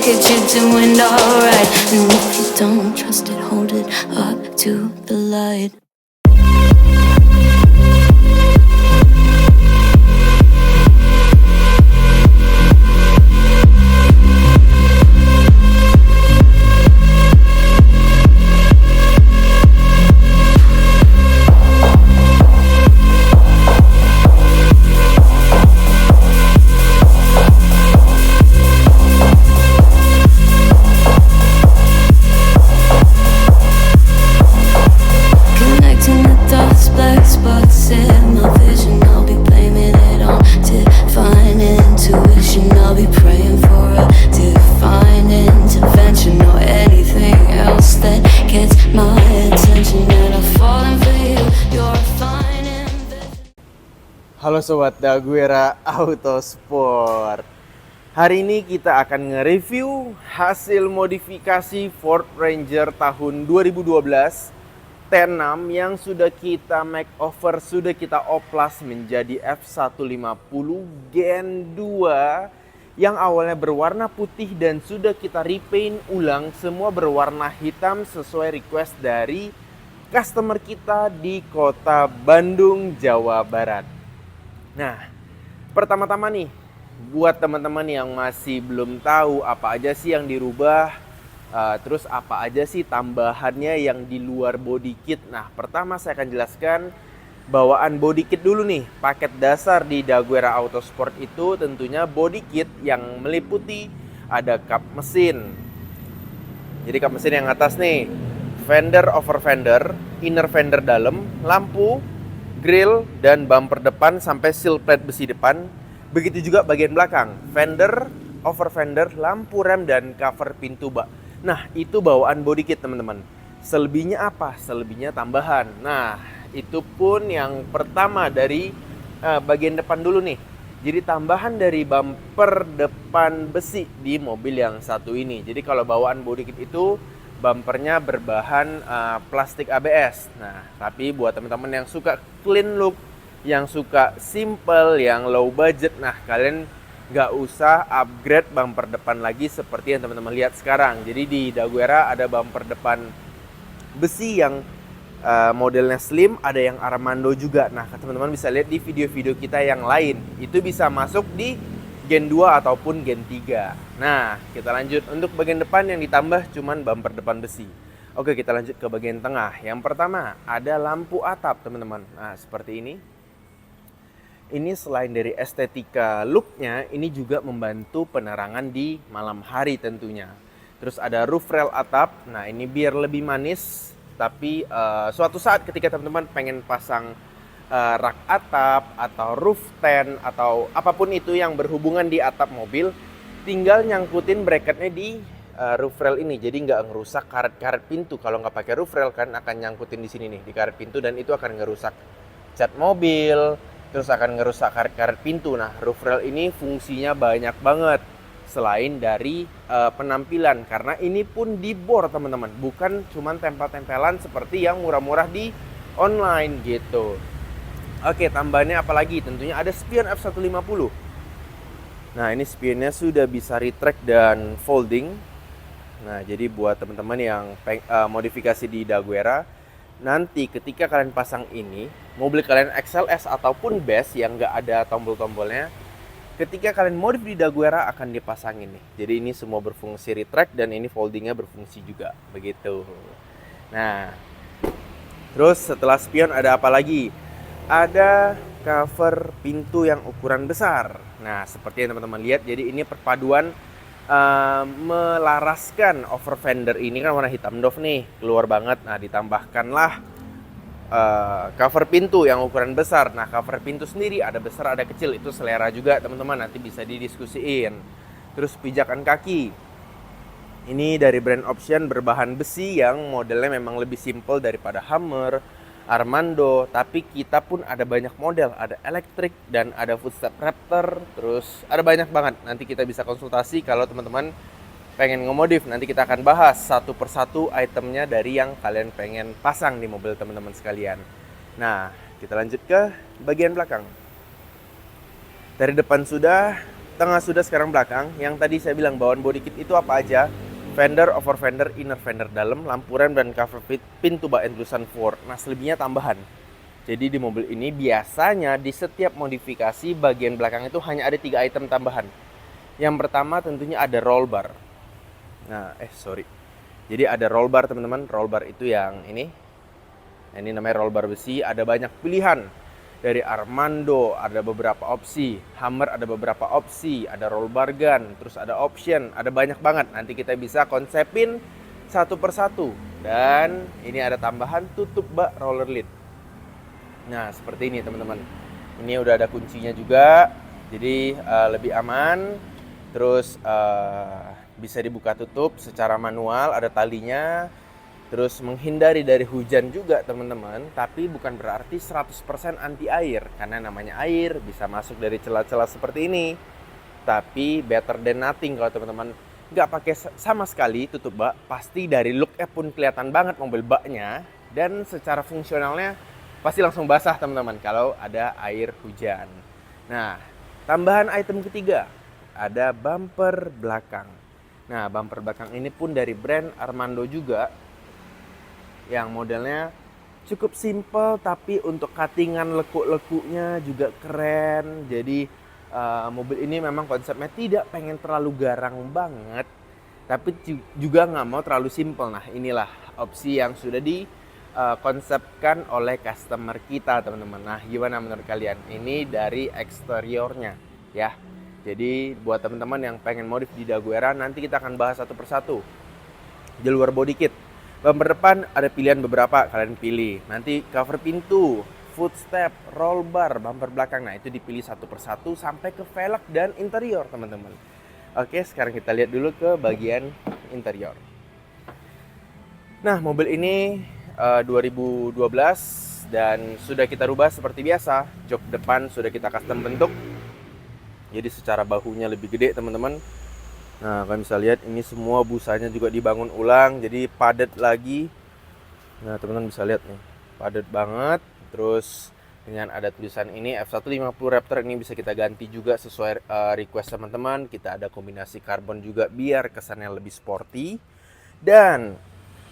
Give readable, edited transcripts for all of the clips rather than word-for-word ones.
kid, you're doing alright. And if you don't trust it, hold it up to the light. Connecting the dots, black spots in my vision. I'll be blaming it on divine intuition. I'll be praying for a divine intervention or anything else that gets my attention. And I'm falling for you, you're a fine invention. Halo Sobat Daguerra Autosport. Hari ini kita akan nge-review hasil modifikasi Ford Ranger tahun 2012 T6 yang sudah kita makeover, sudah kita oplas menjadi F150 Gen 2 yang awalnya berwarna putih dan sudah kita repaint ulang semua berwarna hitam sesuai request dari customer kita di kota Bandung, Jawa Barat. Nah, pertama-tama nih, buat teman-teman yang masih belum tahu apa aja sih yang dirubah, terus apa aja sih tambahannya yang di luar body kit. Nah, pertama saya akan jelaskan bawaan body kit dulu nih. Paket dasar di Daguerra Autosport itu tentunya body kit yang meliputi ada kap mesin. Jadi kap mesin yang atas nih, fender over fender, inner fender dalam, lampu, grill, dan bumper depan sampai seal plate besi depan. Begitu juga bagian belakang, fender, over fender, lampu rem, dan cover pintu bak. Nah, itu bawaan body kit teman-teman. Selebihnya apa? Selebihnya tambahan. Nah, itu pun yang pertama dari bagian depan dulu nih. Jadi tambahan dari bumper depan besi di mobil yang satu ini. Jadi kalau bawaan body kit itu bumpernya berbahan plastik ABS. Nah, tapi buat teman-teman yang suka clean look, yang suka simple, yang low budget, nah kalian nggak usah upgrade bumper depan lagi seperti yang teman-teman lihat sekarang. Jadi di Daguerra ada bumper depan besi yang modelnya slim, ada yang Armando juga. Nah, teman-teman bisa lihat di video-video kita yang lain. Itu bisa masuk di Gen 2 ataupun Gen 3. Nah, kita lanjut. Untuk bagian depan yang ditambah cuman bumper depan besi. Oke, kita lanjut ke bagian tengah. Yang pertama, ada lampu atap, teman-teman. Nah, seperti ini. Ini selain dari estetika looknya, ini juga membantu penerangan di malam hari tentunya. Terus ada roof rail atap. Nah, ini biar lebih manis. Tapi suatu saat ketika teman-teman pengen pasang rak atap atau roof tent atau apapun itu yang berhubungan di atap mobil, tinggal nyangkutin bracketnya di roof rail ini. Jadi nggak ngerusak karet-karet pintu. Kalau nggak pakai roof rail kan akan nyangkutin di sini nih di karet pintu, dan itu akan ngerusak cat mobil. Terus akan ngerusak karet-karet pintu. Nah, roof rail ini fungsinya banyak banget selain dari penampilan, karena ini pun di bor teman-teman, bukan cuman tempel-tempelan seperti yang murah-murah di online gitu. Oke, tambahannya apa lagi? Tentunya ada spion F150. Nah, ini spionnya sudah bisa retract dan folding. Nah, jadi buat teman-teman yang modifikasi di Daguerra, nanti ketika kalian pasang ini, mobil kalian XLS ataupun Bass yang nggak ada tombol-tombolnya, ketika kalian modif di Daguerra akan dipasang ini. Jadi ini semua berfungsi retract dan ini foldingnya berfungsi juga, begitu. Nah, terus setelah spion ada apa lagi? Ada cover pintu yang ukuran besar. Nah, seperti yang teman-teman lihat, jadi ini perpaduan melaraskan over fender ini kan warna hitam doff nih, keluar banget. Nah, ditambahkanlah cover pintu yang ukuran besar. Nah, cover pintu sendiri ada besar ada kecil, itu selera juga teman-teman, nanti bisa didiskusiin. Terus pijakan kaki ini dari brand Option berbahan besi yang modelnya memang lebih simple daripada Hammer, Armando, tapi kita pun ada banyak model, ada elektrik dan ada footstep Raptor, terus ada banyak banget. Nanti kita bisa konsultasi kalau teman-teman pengen ngemodif, nanti kita akan bahas satu persatu itemnya dari yang kalian pengen pasang di mobil teman-teman sekalian. Nah, kita lanjut ke bagian belakang. Dari depan sudah, tengah sudah, sekarang belakang. Yang tadi saya bilang bawaan body kit itu apa aja? Fender, over fender, inner fender dalam, lampu rem dan cover pintu bak and tulisan Ford. Nah, selebihnya tambahan. Jadi di mobil ini biasanya di setiap modifikasi bagian belakang itu hanya ada 3 item tambahan. Yang pertama tentunya ada roll bar. Nah, Jadi ada roll bar teman-teman. Roll bar itu yang ini. Ini namanya roll bar besi. Ada banyak pilihan. Dari Armando ada beberapa opsi. Hammer ada beberapa opsi. Ada roll bar gun. Terus ada option. Ada banyak banget. Nanti kita bisa konsepin satu persatu. Dan ini ada tambahan tutup bak roller lid. Nah, seperti ini teman-teman. Ini udah ada kuncinya juga. Jadi lebih aman. Terus bisa dibuka tutup secara manual, ada talinya. Terus menghindari dari hujan juga teman-teman. Tapi bukan berarti 100% anti air. Karena namanya air bisa masuk dari celah-celah seperti ini. Tapi better than nothing kalau teman-teman nggak pakai sama sekali tutup bak. Pasti dari looknya pun kelihatan banget mobil baknya. Dan secara fungsionalnya pasti langsung basah teman-teman kalau ada air hujan. Nah, tambahan item ketiga ada bumper belakang. Nah, bumper belakang ini pun dari brand Armando juga, yang modelnya cukup simple tapi untuk cuttingan lekuk-lekuknya juga keren. Jadi mobil ini memang konsepnya tidak pengen terlalu garang banget, tapi juga nggak mau terlalu simple. Nah, inilah opsi yang sudah konsepkan oleh customer kita teman-teman. Nah, gimana menurut kalian? Ini dari eksteriornya ya. Jadi buat teman-teman yang pengen modif di Daguerre, nanti kita akan bahas satu persatu. Di luar body kit, bumper depan ada pilihan beberapa, kalian pilih. Nanti cover pintu, footstep, roll bar, bumper belakang. Nah, itu dipilih satu persatu sampai ke velg dan interior teman-teman. Oke, sekarang kita lihat dulu ke bagian interior. Nah, mobil ini 2012 dan sudah kita rubah seperti biasa. Jok depan sudah kita custom bentuk, jadi secara bahunya lebih gede teman-teman. Nah, kalian bisa lihat ini semua busanya juga dibangun ulang, jadi padat lagi. Nah, teman-teman bisa lihat nih, padat banget. Terus dengan ada tulisan ini F150 Raptor, ini bisa kita ganti juga sesuai request teman-teman. Kita ada kombinasi karbon juga biar kesannya lebih sporty. Dan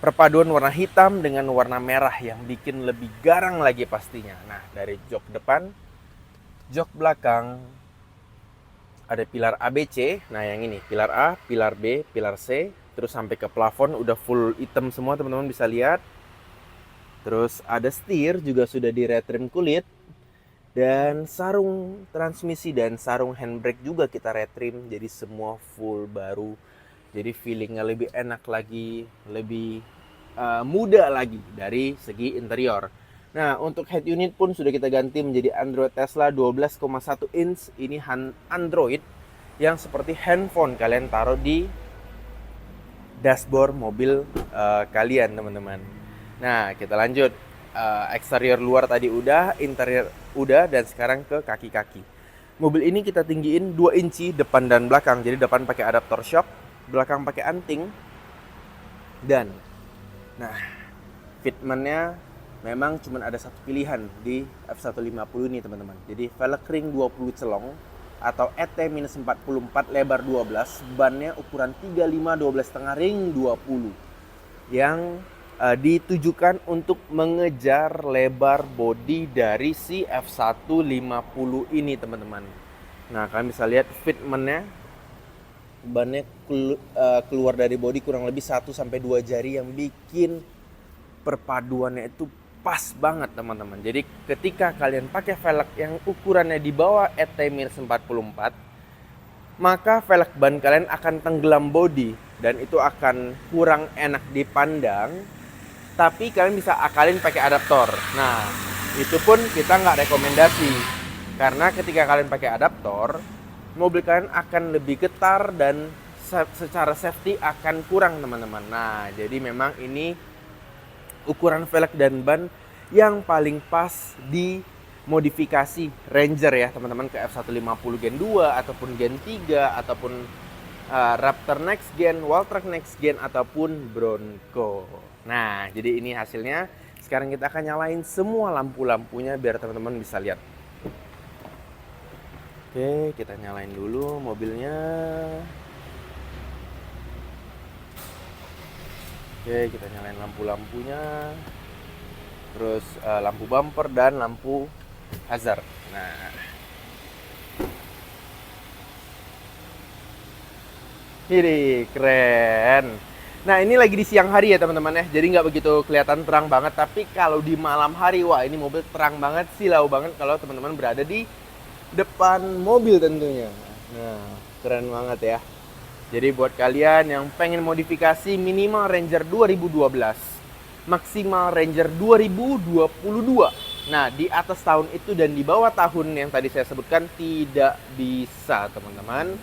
perpaduan warna hitam dengan warna merah yang bikin lebih garang lagi pastinya. Nah, dari jok depan, jok belakang, ada pilar ABC. Nah, yang ini pilar A, pilar B, pilar C, terus sampai ke plafon udah full hitam semua teman-teman bisa lihat. Terus ada setir juga sudah di retrim kulit. Dan sarung transmisi dan sarung handbrake juga kita retrim. Jadi semua full baru. Jadi feelingnya lebih enak lagi, lebih muda lagi dari segi interior. Nah, untuk head unit pun sudah kita ganti menjadi Android Tesla 12,1 inch. Ini Android yang seperti handphone kalian taruh di dashboard mobil kalian teman-teman. Nah, kita lanjut. Eksterior luar tadi udah, interior udah, dan sekarang ke kaki-kaki. Mobil ini kita tinggiin 2 inci depan dan belakang. Jadi depan pakai adaptor shock, belakang pakai anting. Dan nah, fitmentnya memang cuma ada satu pilihan di F150 ini teman-teman. Jadi velg ring 20 celong atau ET-44 lebar 12, bannya ukuran 35 12,5 ring 20 yang ditujukan untuk mengejar lebar bodi dari si F150 ini teman-teman. Nah, kalian bisa lihat fitmentnya, bannya keluar dari bodi kurang lebih 1-2 jari yang bikin perpaduannya itu pas banget teman-teman. Jadi ketika kalian pakai velg yang ukurannya di bawah ET-44, maka velg ban kalian akan tenggelam bodi dan itu akan kurang enak dipandang. Tapi kalian bisa akalin pakai adaptor. Nah, itu pun kita nggak rekomendasi, karena ketika kalian pakai adaptor, mobil kalian akan lebih getar dan secara safety akan kurang teman-teman. Nah, jadi memang ini ukuran velg dan ban yang paling pas di modifikasi Ranger ya teman-teman, ke F150 Gen 2 ataupun Gen 3 ataupun Raptor Next Gen, Walltrack Next Gen ataupun Bronco. Nah, jadi ini hasilnya. Sekarang kita akan nyalain semua lampu-lampunya biar teman-teman bisa lihat. Oke, kita nyalain dulu mobilnya. Oke, kita nyalain lampu-lampunya. Terus lampu bumper dan lampu hazard. Nah, ini keren. Nah, ini lagi di siang hari ya teman-teman ya. Jadi nggak begitu kelihatan terang banget. Tapi kalau di malam hari, wah ini mobil terang banget, silau banget kalau teman-teman berada di depan mobil tentunya. Nah, keren banget ya. Jadi buat kalian yang pengen modifikasi minimal Ranger 2012, maksimal Ranger 2022. Nah, di atas tahun itu dan di bawah tahun yang tadi saya sebutkan tidak bisa, teman-teman.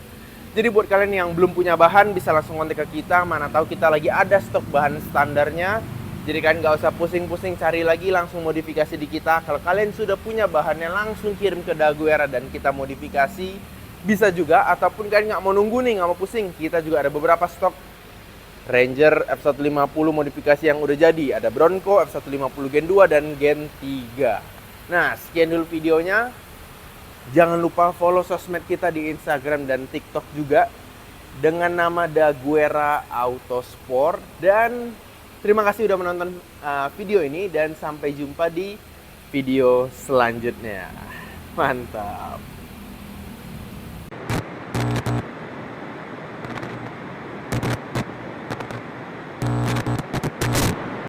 Jadi buat kalian yang belum punya bahan bisa langsung kontak ke kita, mana tahu kita lagi ada stok bahan standarnya. Jadi kalian nggak usah pusing-pusing cari lagi, langsung modifikasi di kita. Kalau kalian sudah punya bahannya langsung kirim ke Daguerre dan kita modifikasi. Bisa juga, ataupun kalian nggak mau nunggu nih, nggak mau pusing, kita juga ada beberapa stok Ranger F150 modifikasi yang udah jadi. Ada Bronco, F150 Gen 2 dan Gen 3. Nah, sekian dulu videonya. Jangan lupa follow sosmed kita di Instagram dan TikTok juga dengan nama Daguerre Autosport. Dan terima kasih udah menonton video ini dan sampai jumpa di video selanjutnya. Mantap.